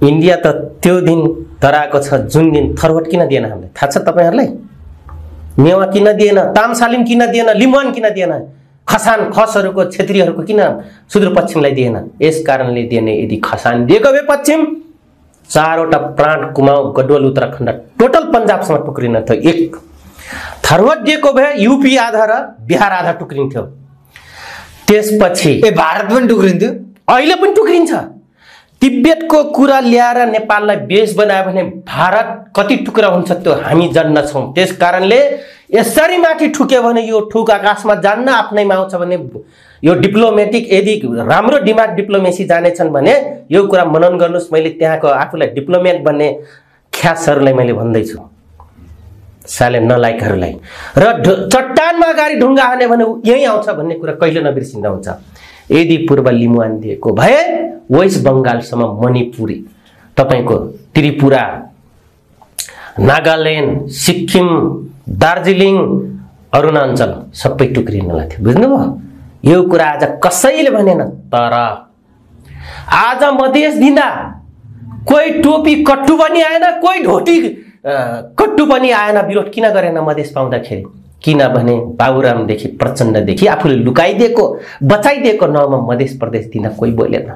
India त त्यो दिन डराएको छ जुन दिन थरवट किन दिएन हामीले थाहा छ तपाईहरुलाई नेवा किन दिएन तामसालिम किन दिएन लिम्बुवान किन दिएन खसान खसहरुको क्षेत्रीहरुको किन सुदूरपश्चिमलाई दिएन यस कारणले दिने यदि खसान दिएको भए पश्चिम चारवटा प्राण कुमाउ गडवल उत्तराखण्ड टोटल पंजाबसम्म टुक्रिन थियो एक थरवट दिएको भए यूपी आधा र बिहार आधा टुक्रिन्थ्यो त्यसपछि भारत पनि टुक्रिन्थ्यो अहिले पनि टुक्रिन्छ तिब्बतको कुरा ल्याएर नेपाललाई बेस बनायो भने भारत कति टुक्रा हुन्छ त्यो हामी जान्न छौं त्यसकारणले यसरी माथि ठुक्यो भने यो ठुक आकाशमा जान्न आफ्नैमा आउँछ भने यो डिप्लोमेटिक यदि राम्रो डिमाग डिप्लोमेसी जानेछन् भने यो कुरा मनन गर्नुस् मैले त्यहाँको आफुलाई डिप्लोमेट बन्ने ख्यासहरुलाई मैले भन्दै छु साले नलायकहरुलाई र चट्टानमा गाडी ढुङ्गा हाने भने यही आउँछ भन्ने कुरा कहिले नबिर्सिँदा हुन्छ यदि पूर्व लिम्बुवान दिएको भए वेस्ट बंगालसम्म मणिपुरी तपाईको त्रिपुरा नागाल्यान्ड सिक्किम दार्जिलिङ अरुणाञ्चल सबै टुक्रिनला थियो बुझ्नुभयो यो कुरा आज कसैले भनेन तर आज मधेस दिँदा कोही टोपी कट्टु पनि आएन कोही ढोटी कट्टु पनि आएन विरोध किन गरेन मधेस पाउँदाखेरि किनभने बाबुराम देखि प्रचण्ड देखि आफूले लुकाइदिएको बचाइदिएको नाउँमा मधेस प्रदेश दिन कोही बोलेन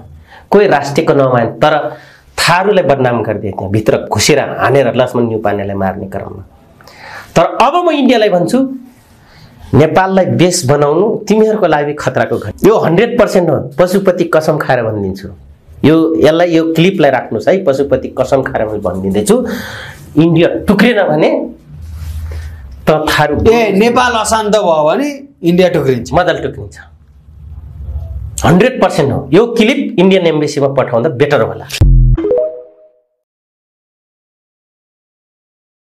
कोही राष्ट्रको नाउँमा तर थारूलाई बदनाम गरिदिए त्यहाँ भित्र घुसेर हानेर लक्ष्मण न्युपानेलाई मार्ने क्रममा तर अब म इन्डियालाई भन्छु नेपाललाई बेस बनाउनु तिमीहरुको लागि खतराको घडी यो 100% हो पशुपति कसम खाएर भन्दिन्छु यो यसलाई यो क्लिपलाई राख्नुस् है पशुपति कसम खाएर मैले भन्दिदै छु इन्डिया टुक्रेन भने त थारू नेपाल अशान्त भयो भने इन्डिया टुक्रिन्छ मदल टुक्रिन्छ 100% हो यो क्लिप इन्डियन एम्बेसीमा पठाउँदा बेटर होला